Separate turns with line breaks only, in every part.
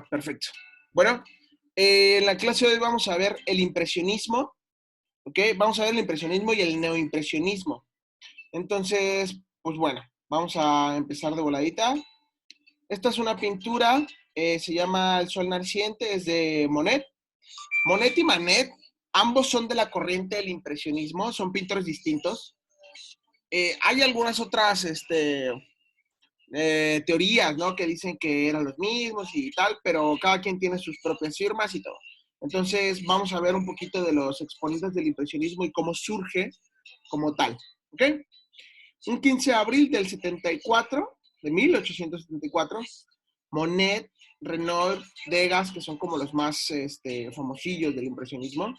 Perfecto. Bueno, en la clase de hoy vamos a ver el impresionismo, ¿ok? Vamos a ver el impresionismo y el neoimpresionismo. Entonces, pues bueno, vamos a empezar de voladita. Esta es una pintura, se llama El Sol Naciente, es de Monet. Monet y Manet, ambos son de la corriente del impresionismo, son pintores distintos. Hay algunas otras teorías, ¿no? Que dicen que eran los mismos y tal, pero cada quien tiene sus propias firmas y todo. Entonces, vamos a ver un poquito de los exponentes del impresionismo y cómo surge como tal, ¿ok? Un 15 de abril del 74, de 1874, Monet, Renoir, Degas, que son como los más famosillos del impresionismo,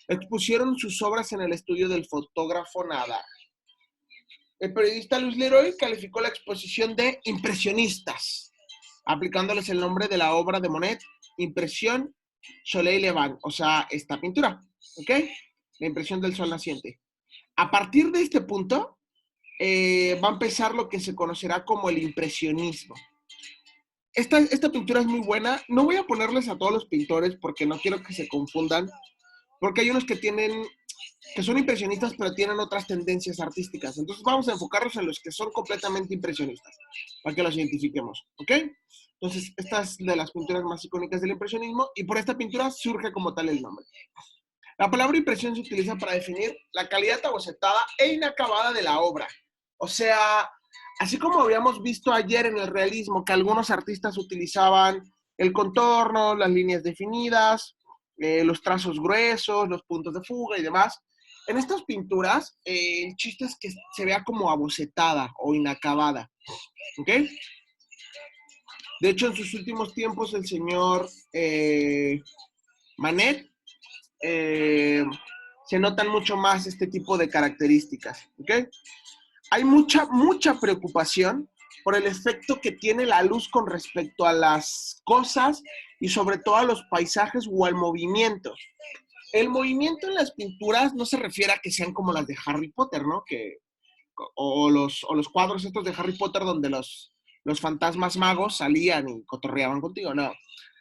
expusieron sus obras en el estudio del fotógrafo Nadar. El periodista Luis Leroy calificó la exposición de impresionistas, aplicándoles el nombre de la obra de Monet, Impresión Soleil Levant, o sea, esta pintura, ¿ok? La impresión del sol naciente. A partir de este punto, va a empezar lo que se conocerá como el impresionismo. Esta pintura es muy buena. No voy a ponerles a todos los pintores porque no quiero que se confundan, porque hay unos que son impresionistas, pero tienen otras tendencias artísticas. Entonces vamos a enfocarnos en los que son completamente impresionistas, para que los identifiquemos, ¿ok? Entonces, esta es de las pinturas más icónicas del impresionismo, y por esta pintura surge como tal el nombre. La palabra impresión se utiliza para definir la calidad abocetada e inacabada de la obra. O sea, así como habíamos visto ayer en el realismo, que algunos artistas utilizaban el contorno, las líneas definidas, los trazos gruesos, los puntos de fuga y demás. En estas pinturas, el chiste es que se vea como abocetada o inacabada, ¿ok? De hecho, en sus últimos tiempos, el señor Manet se notan mucho más este tipo de características, ¿ok? Hay mucha preocupación por el efecto que tiene la luz con respecto a las cosas y sobre todo a los paisajes o al movimiento. El movimiento en las pinturas no se refiere a que sean como las de Harry Potter, ¿no? O los cuadros estos de Harry Potter donde los fantasmas magos salían y cotorreaban contigo, no.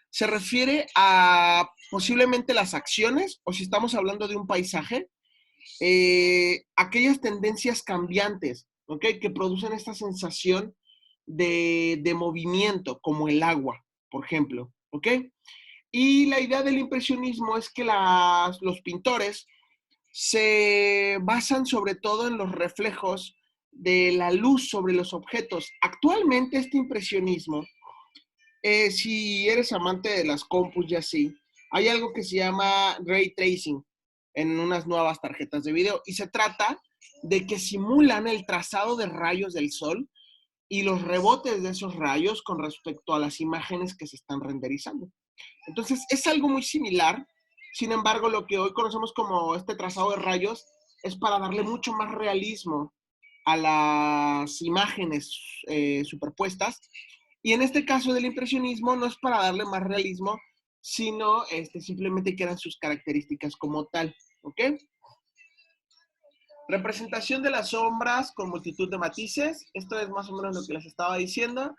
Se refiere a posiblemente las acciones, o si estamos hablando de un paisaje, aquellas tendencias cambiantes, ¿ok? Que producen esta sensación de movimiento, como el agua, por ejemplo, ¿ok? Y la idea del impresionismo es que los pintores se basan sobre todo en los reflejos de la luz sobre los objetos. Actualmente este impresionismo, si eres amante de las compus y así, hay algo que se llama ray tracing en unas nuevas tarjetas de video y se trata de que simulan el trazado de rayos del sol y los rebotes de esos rayos con respecto a las imágenes que se están renderizando. Entonces es algo muy similar, sin embargo lo que hoy conocemos como este trazado de rayos es para darle mucho más realismo a las imágenes superpuestas. Y en este caso del impresionismo no es para darle más realismo, sino simplemente quedan sus características como tal, ¿ok? Representación de las sombras con multitud de matices. Esto es más o menos lo que les estaba diciendo.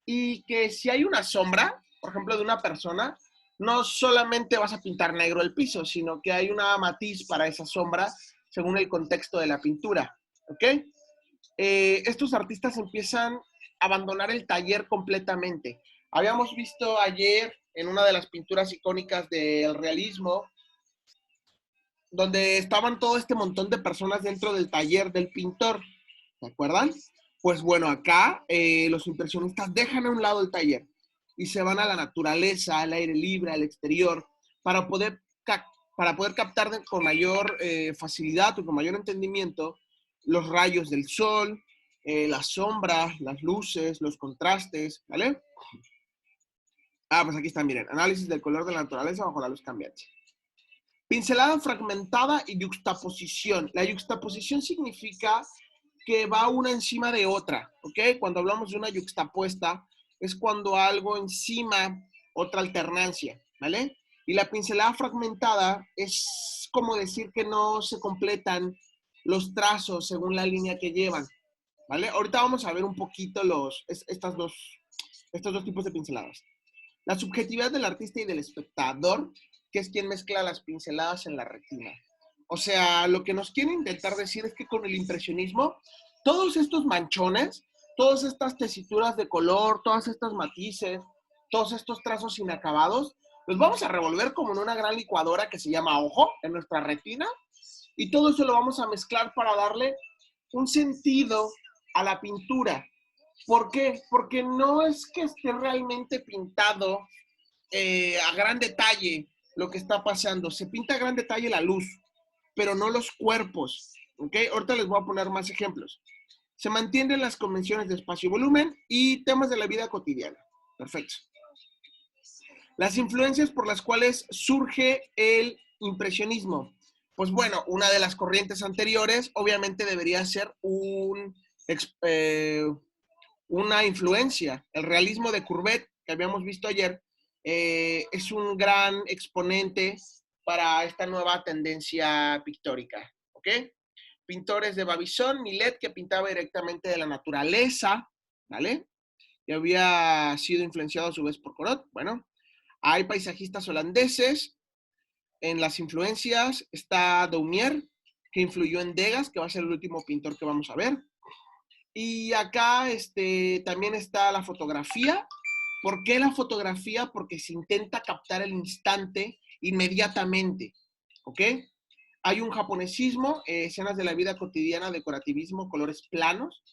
Y que si hay una sombra, por ejemplo, de una persona, no solamente vas a pintar negro el piso, sino que hay una matiz para esa sombra según el contexto de la pintura, ¿ok? Estos artistas empiezan a abandonar el taller completamente. Habíamos visto ayer en una de las pinturas icónicas del realismo, donde estaban todo este montón de personas dentro del taller del pintor, ¿se acuerdan? Pues bueno, acá los impresionistas dejan a un lado el taller y se van a la naturaleza, al aire libre, al exterior, para poder, para poder captar con mayor facilidad o con mayor entendimiento los rayos del sol, las sombras, las luces, los contrastes, ¿vale? Ah, pues aquí están, miren, análisis del color de la naturaleza bajo la luz cambiante. Pincelada fragmentada y yuxtaposición. La yuxtaposición significa que va una encima de otra, ¿ok? Cuando hablamos de una yuxtapuesta, es cuando algo encima, otra alternancia, ¿vale? Y la pincelada fragmentada es como decir que no se completan los trazos según la línea que llevan, ¿vale? Ahorita vamos a ver un poquito estos dos tipos de pinceladas. La subjetividad del artista y del espectador, que es quien mezcla las pinceladas en la retina. O sea, lo que nos quiere intentar decir es que con el impresionismo, todos estos manchones, todas estas tesituras de color, todas estas matices, todos estos trazos inacabados, los vamos a revolver como en una gran licuadora que se llama ojo en nuestra retina, y todo eso lo vamos a mezclar para darle un sentido a la pintura. ¿Por qué? Porque no es que esté realmente pintado a gran detalle lo que está pasando. Se pinta a gran detalle la luz, pero no los cuerpos. ¿Ok? Ahorita les voy a poner más ejemplos. Se mantienen las convenciones de espacio y volumen y temas de la vida cotidiana. Perfecto. Las influencias por las cuales surge el impresionismo. Pues bueno, una de las corrientes anteriores obviamente debería ser una influencia. El realismo de Courbet, que habíamos visto ayer, es un gran exponente para esta nueva tendencia pictórica. ¿Ok? Pintores de Babison, Millet, que pintaba directamente de la naturaleza, ¿vale? Y había sido influenciado a su vez por Corot. Bueno, hay paisajistas holandeses. En las influencias está Daumier, que influyó en Degas, que va a ser el último pintor que vamos a ver. Y acá también está la fotografía. ¿Por qué la fotografía? Porque se intenta captar el instante inmediatamente. ¿Ok? Hay un japonesismo, escenas de la vida cotidiana, decorativismo, colores planos.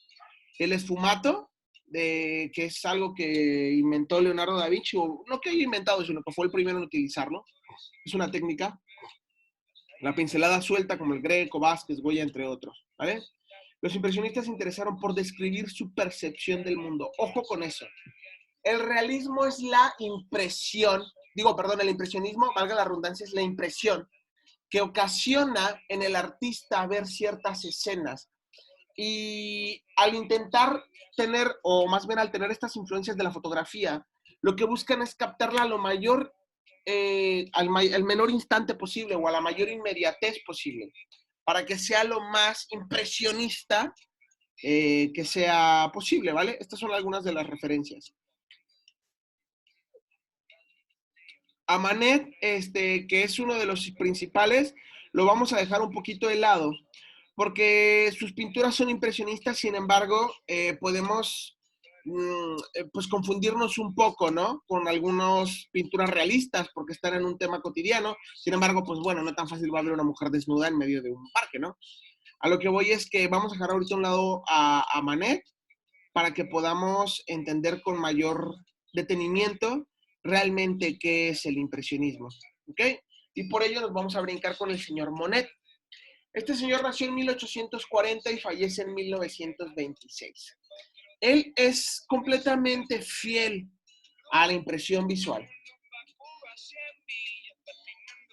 El esfumato, que es algo que inventó Leonardo da Vinci, o no que haya inventado, sino que fue el primero en utilizarlo. Es una técnica. La pincelada suelta, como el Greco, Vázquez, Goya, entre otros. ¿Vale? Los impresionistas se interesaron por describir su percepción del mundo. Ojo con eso. El realismo es la impresión, el impresionismo, valga la redundancia, es la impresión que ocasiona en el artista ver ciertas escenas. Y al intentar tener, o más bien al tener estas influencias de la fotografía, lo que buscan es captarla a lo mayor, al menor instante posible o a la mayor inmediatez posible, para que sea lo más impresionista que sea posible, ¿vale? Estas son algunas de las referencias. A Manet, que es uno de los principales, lo vamos a dejar un poquito de lado, porque sus pinturas son impresionistas, sin embargo, podemos pues confundirnos un poco, ¿no? Con algunas pinturas realistas, porque están en un tema cotidiano, sin embargo, pues bueno, no tan fácil va a haber una mujer desnuda en medio de un parque, ¿no? A lo que voy es que vamos a dejar ahorita a un lado a Manet para que podamos entender con mayor detenimiento realmente qué es el impresionismo, ¿ok? Y por ello nos vamos a brincar con el señor Monet. Este señor nació en 1840 y fallece en 1926. Él es completamente fiel a la impresión visual.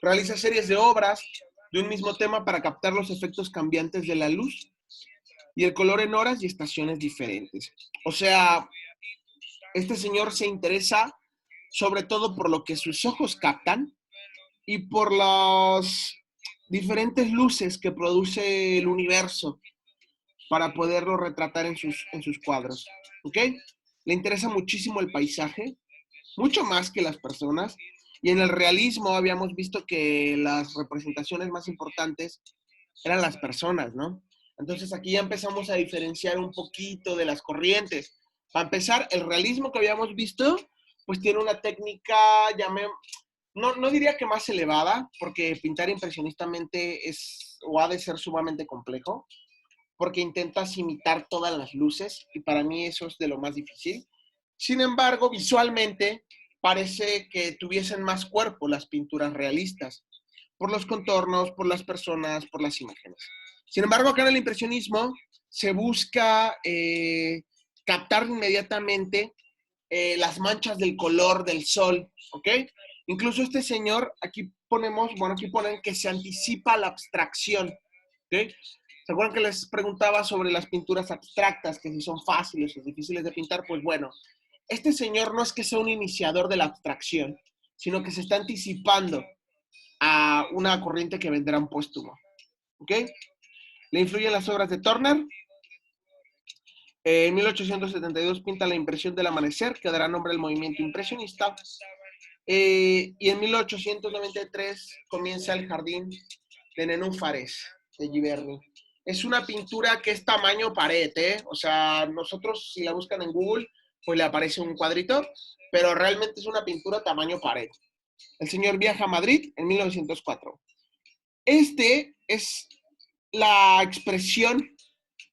Realiza series de obras de un mismo tema para captar los efectos cambiantes de la luz y el color en horas y estaciones diferentes. O sea, este señor se interesa sobre todo por lo que sus ojos captan y por las diferentes luces que produce el universo para poderlo retratar en sus cuadros. ¿Ok? Le interesa muchísimo el paisaje, mucho más que las personas. Y en el realismo habíamos visto que las representaciones más importantes eran las personas, ¿no? Entonces aquí ya empezamos a diferenciar un poquito de las corrientes. Para empezar, el realismo que habíamos visto, pues tiene una técnica, no diría que más elevada, porque pintar impresionistamente es o ha de ser sumamente complejo, porque intentas imitar todas las luces y para mí eso es de lo más difícil. Sin embargo, visualmente parece que tuviesen más cuerpo las pinturas realistas, por los contornos, por las personas, por las imágenes. Sin embargo, acá en el impresionismo se busca captar inmediatamente las manchas del color del sol, ¿ok? Incluso este señor, aquí ponen que se anticipa la abstracción, ¿ok? ¿Se acuerdan que les preguntaba sobre las pinturas abstractas, que si son fáciles o difíciles de pintar? Pues bueno, este señor no es que sea un iniciador de la abstracción, sino que se está anticipando a una corriente que vendrá en póstumo. ¿Ok? Le influyen las obras de Turner. En 1872 pinta La impresión del amanecer, que dará nombre al movimiento impresionista. Y en 1893 comienza el Jardín de Nenúfares de Giverny. Es una pintura que es tamaño pared, ¿eh? O sea, nosotros si la buscan en Google, pues le aparece un cuadrito, pero realmente es una pintura tamaño pared. El señor viaja a Madrid en 1904. Este es la expresión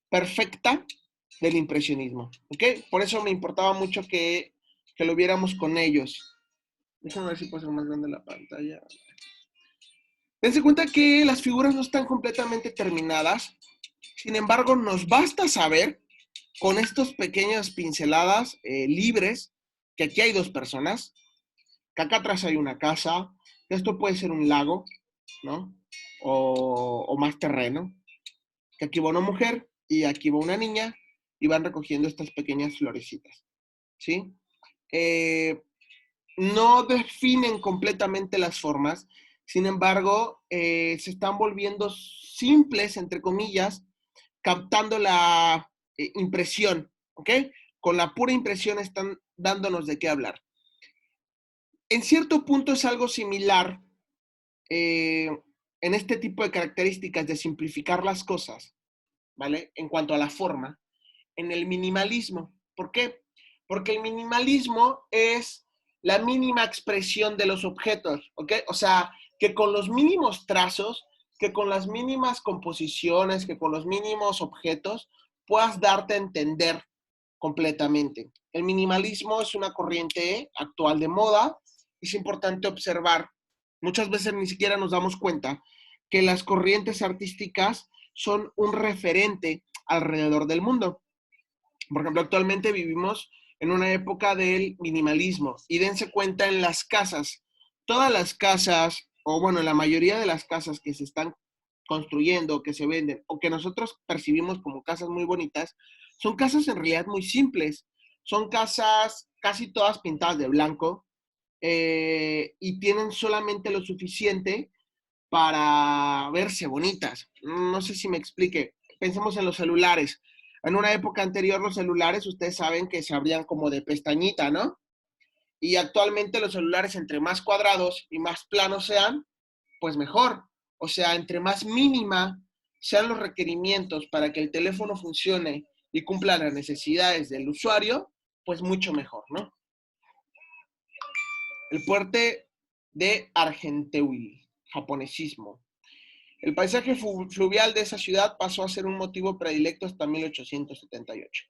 perfecta del impresionismo, ¿ok? Por eso me importaba mucho que lo viéramos con ellos. Déjame ver si puedo hacer más grande la pantalla. Dense cuenta que las figuras no están completamente terminadas, sin embargo, nos basta saber con estas pequeñas pinceladas libres que aquí hay dos personas, que acá atrás hay una casa, que esto puede ser un lago, ¿no? O más terreno, que aquí va una mujer y aquí va una niña y van recogiendo estas pequeñas florecitas, ¿sí? Eh, no definen completamente las formas, sin embargo, se están volviendo simples, entre comillas, captando la impresión, ¿ok? Con la pura impresión están dándonos de qué hablar. En cierto punto es algo similar eh, en este tipo de características de simplificar las cosas, ¿vale? En cuanto a la forma, en el minimalismo. ¿Por qué? Porque el minimalismo es la mínima expresión de los objetos, ¿ok? O sea, que con los mínimos trazos, que con las mínimas composiciones, que con los mínimos objetos, puedas darte a entender completamente. El minimalismo es una corriente actual de moda. Es importante observar, muchas veces ni siquiera nos damos cuenta que las corrientes artísticas son un referente alrededor del mundo. Por ejemplo, actualmente vivimos en una época del minimalismo y dense cuenta en las casas, todas las casas, o bueno, la mayoría de las casas que se están construyendo, que se venden, o que nosotros percibimos como casas muy bonitas, son casas en realidad muy simples. Son casas casi todas pintadas de blanco y tienen solamente lo suficiente para verse bonitas. No sé si me explique. Pensemos en los celulares. En una época anterior los celulares, ustedes saben que se abrían como de pestañita, ¿no? Y actualmente los celulares, entre más cuadrados y más planos sean, pues mejor. O sea, entre más mínima sean los requerimientos para que el teléfono funcione y cumpla las necesidades del usuario, pues mucho mejor, ¿no? El puente de Argenteuil, japonesismo. El paisaje fluvial de esa ciudad pasó a ser un motivo predilecto hasta 1878.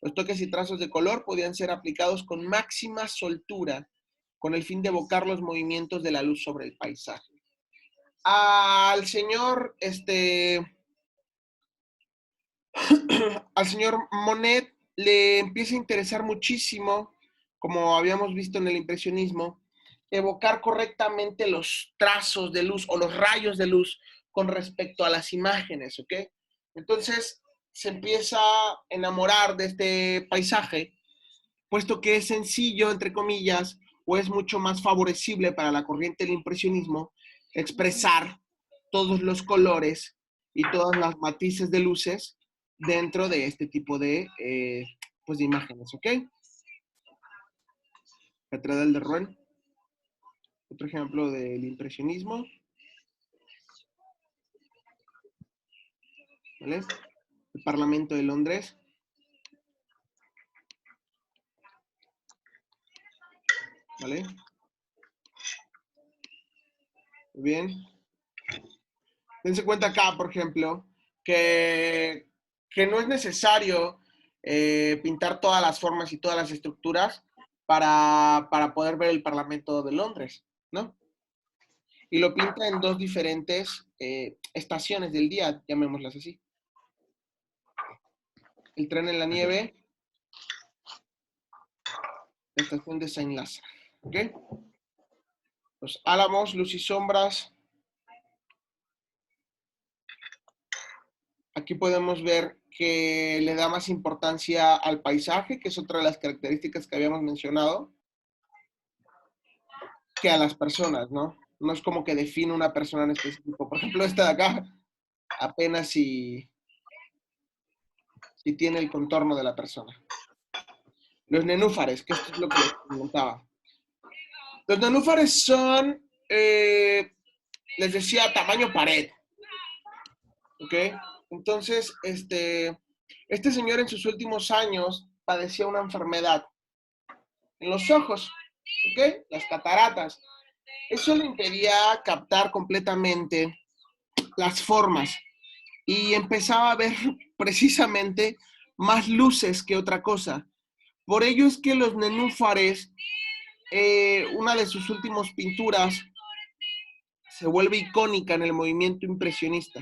Los toques y trazos de color podían ser aplicados con máxima soltura con el fin de evocar los movimientos de la luz sobre el paisaje. Al señor, al señor Monet le empieza a interesar muchísimo, como habíamos visto en el impresionismo, evocar correctamente los trazos de luz o los rayos de luz con respecto a las imágenes, ¿ok? Entonces se empieza a enamorar de este paisaje, puesto que es sencillo, entre comillas, o es mucho más favorecible para la corriente del impresionismo expresar todos los colores y todas las matices de luces dentro de este tipo de, pues de imágenes, ¿ok? Catedral de Rouen, otro ejemplo del impresionismo, ¿vale? El Parlamento de Londres, ¿vale? Muy bien. Dense cuenta acá, por ejemplo, que no es necesario pintar todas las formas y todas las estructuras para poder ver el Parlamento de Londres, ¿no? Y lo pinta en dos diferentes estaciones del día, llamémoslas así. El tren en la nieve, la estación de Saint-Lazare, ¿ok? Los álamos, luz y sombras. Aquí podemos ver que le da más importancia al paisaje, que es otra de las características que habíamos mencionado, que a las personas, ¿no? No es como que define una persona en específico. Por ejemplo, esta de acá, apenas si tiene el contorno de la persona. Los nenúfares, que esto es lo que les comentaba. Los nenúfares son, les decía, tamaño pared. ¿Ok? Entonces, este señor en sus últimos años padecía una enfermedad en los ojos, ¿ok? Las cataratas. Eso le impedía captar completamente las formas y empezaba a ver precisamente más luces que otra cosa. Por ello es que los nenúfares, una de sus últimas pinturas, se vuelve icónica en el movimiento impresionista,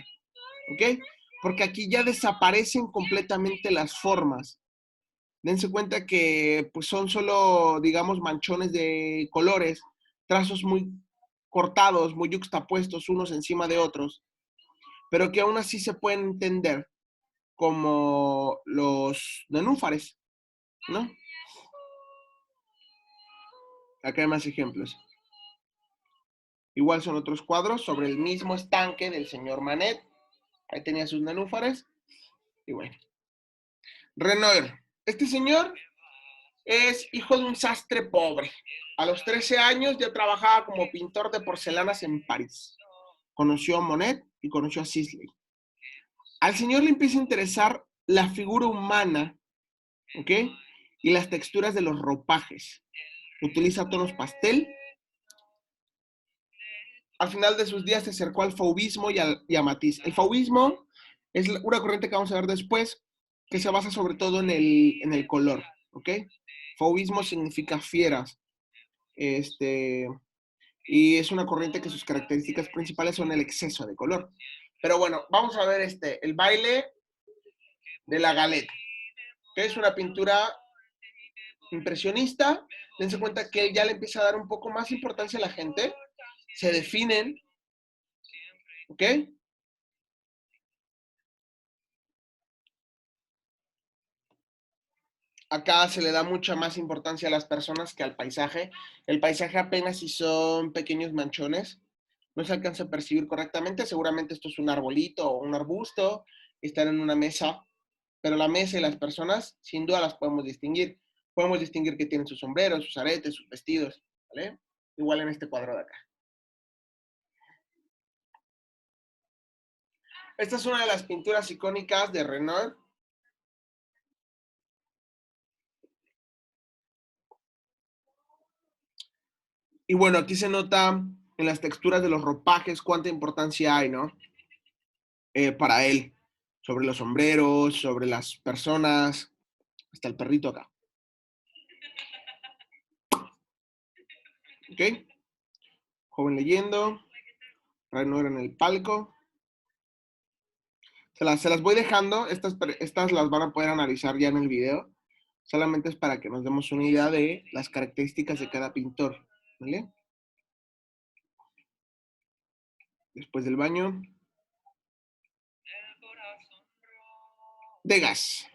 ¿ok? Porque aquí ya desaparecen completamente las formas. Dense cuenta que pues son solo, digamos, manchones de colores, trazos muy cortados, muy yuxtapuestos unos encima de otros, pero que aún así se pueden entender como los nenúfares, ¿no? Acá hay más ejemplos. Igual son otros cuadros sobre el mismo estanque del señor Manet. Ahí tenía sus nenúfares. Y bueno. Renoir. Este señor es hijo de un sastre pobre. A los 13 años ya trabajaba como pintor de porcelanas en París. Conoció a Monet y conoció a Sisley. Al señor le empieza a interesar la figura humana, ¿ok? Y las texturas de los ropajes. Utiliza tonos pastel. Al final de sus días se acercó al fauvismo y a Matisse. El fauvismo es una corriente que vamos a ver después, que se basa sobre todo en el color, ¿ok? Fauvismo significa fieras, y es una corriente que sus características principales son el exceso de color. Pero bueno, vamos a ver el baile de la galeta, que es una pintura impresionista. Dense cuenta que él ya le empieza a dar un poco más importancia a la gente, se definen, ¿ok? Acá se le da mucha más importancia a las personas que al paisaje. El paisaje apenas si son pequeños manchones, no se alcanza a percibir correctamente. Seguramente esto es un arbolito o un arbusto, están en una mesa, pero la mesa y las personas sin duda las podemos distinguir. Podemos distinguir que tienen sus sombreros, sus aretes, sus vestidos, ¿vale? Igual en este cuadro de acá. Esta es una de las pinturas icónicas de Renoir. Y bueno, aquí se nota en las texturas de los ropajes cuánta importancia hay, ¿no? Para él, sobre los sombreros, sobre las personas, hasta el perrito acá. ¿Ok? Joven leyendo, Renoir en el palco. Se las voy dejando, estas las van a poder analizar ya en el video. Solamente es para que nos demos una idea de las características de cada pintor, ¿vale? Después del baño. Degas.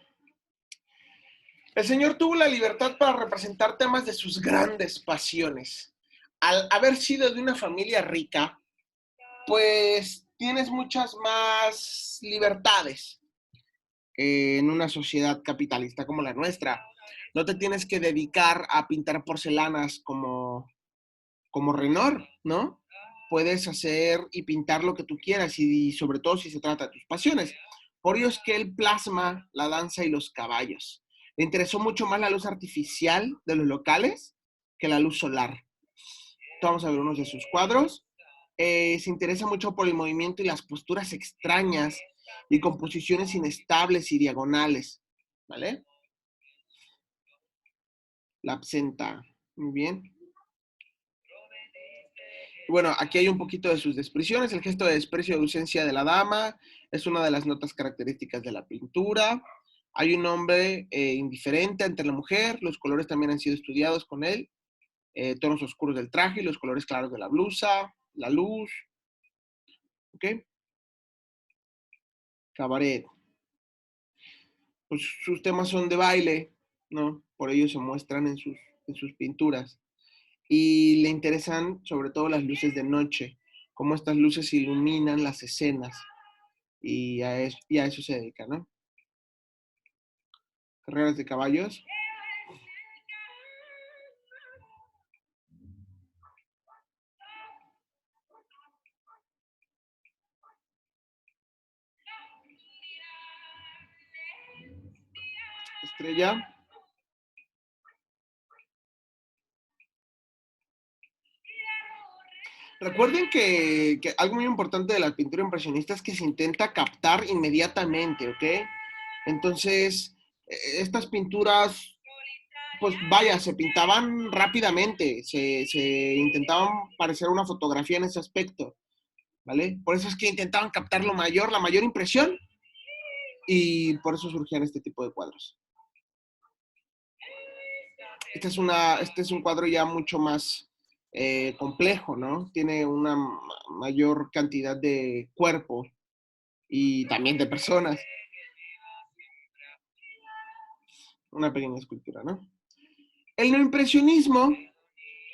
El señor tuvo la libertad para representar temas de sus grandes pasiones. Al haber sido de una familia rica, pues tienes muchas más libertades en una sociedad capitalista como la nuestra. No te tienes que dedicar a pintar porcelanas como Renoir, ¿no? Puedes hacer y pintar lo que tú quieras y sobre todo si se trata de tus pasiones. Por ello es que él plasma la danza y los caballos. Le interesó mucho más la luz artificial de los locales que la luz solar. Vamos a ver unos de sus cuadros. Se interesa mucho por el movimiento y las posturas extrañas y composiciones inestables y diagonales, ¿vale? La absenta, muy bien. Bueno, aquí hay un poquito de sus descripciones. El gesto de desprecio y ausencia de la dama es una de las notas características de la pintura. Hay un hombre indiferente ante la mujer. Los colores también han sido estudiados con él. Tonos oscuros del traje y los colores claros de la blusa. La luz. ¿Ok? Cabaret. Pues sus temas son de baile, ¿no? Por ello se muestran en sus pinturas. Y le interesan sobre todo las luces de noche, cómo estas luces iluminan las escenas. Y a eso se dedica, ¿no? Carreras de caballos. estrella. Recuerden que algo muy importante de la pintura impresionista es que se intenta captar inmediatamente, ¿ok? Entonces, estas pinturas, pues vaya, se pintaban rápidamente, se intentaban parecer una fotografía en ese aspecto, ¿vale? Por eso es que intentaban captar la mayor impresión, y por eso surgían este tipo de cuadros. Este es un cuadro ya mucho más complejo, ¿no? Tiene una mayor cantidad de cuerpo y también de personas. Una pequeña escultura, ¿no? El neoimpresionismo,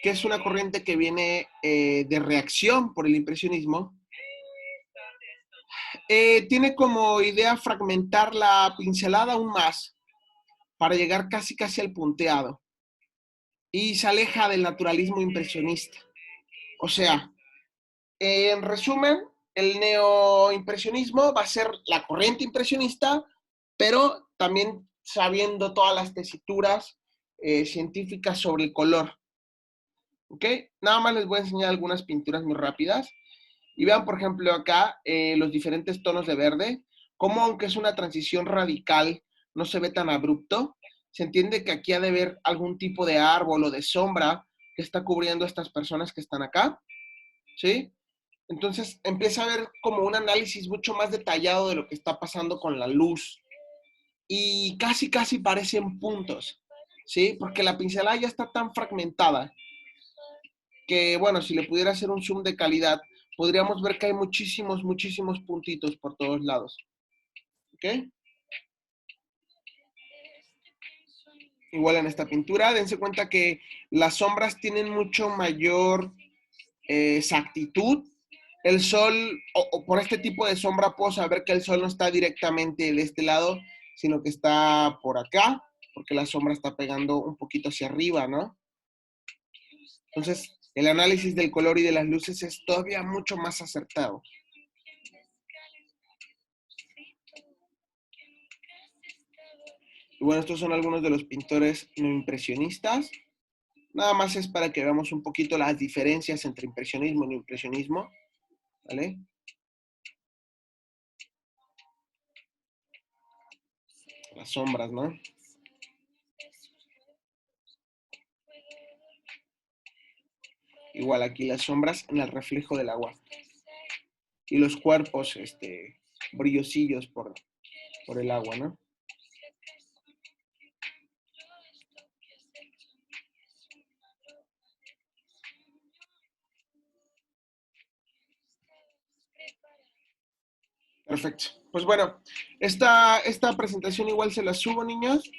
que es una corriente que viene de reacción por el impresionismo, tiene como idea fragmentar la pincelada aún más para llegar casi casi al punteado y se aleja del naturalismo impresionista. O sea, en resumen, el neoimpresionismo va a ser la corriente impresionista, pero también sabiendo todas las tesituras científicas sobre el color. ¿Ok? Nada más les voy a enseñar algunas pinturas muy rápidas. Y vean, por ejemplo, acá los diferentes tonos de verde, como aunque es una transición radical, no se ve tan abrupto. Se entiende que aquí ha de haber algún tipo de árbol o de sombra que está cubriendo a estas personas que están acá, ¿sí? Entonces empieza a haber como un análisis mucho más detallado de lo que está pasando con la luz. Y casi, casi parecen puntos, ¿sí? Porque la pincelada ya está tan fragmentada que, bueno, si le pudiera hacer un zoom de calidad, podríamos ver que hay muchísimos, muchísimos puntitos por todos lados. ¿Ok? Igual en esta pintura, dense cuenta que las sombras tienen mucho mayor exactitud. El sol, o por este tipo de sombra puedo saber que el sol no está directamente de este lado, sino que está por acá, porque la sombra está pegando un poquito hacia arriba, ¿no? Entonces, el análisis del color y de las luces es todavía mucho más acertado. Y bueno, estos son algunos de los pintores no impresionistas. Nada más es para que veamos un poquito las diferencias entre impresionismo y no impresionismo, ¿vale? Las sombras, ¿no? Igual aquí las sombras en el reflejo del agua. Y los cuerpos, brillosillos por el agua, ¿no? Perfecto. Pues bueno, esta presentación igual se la subo, niños.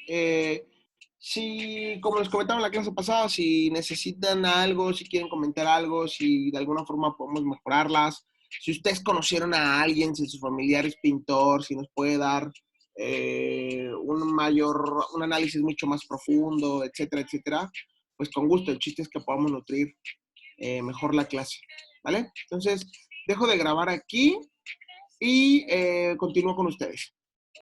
Si, como les comentaba en la clase pasada, si necesitan algo, si quieren comentar algo, si de alguna forma podemos mejorarlas, si ustedes conocieron a alguien, si su familiar es pintor, si nos puede dar un análisis mucho más profundo, etcétera, etcétera, pues con gusto. El chiste es que podamos nutrir mejor la clase, ¿vale? Entonces, dejo de grabar aquí y continúo con ustedes.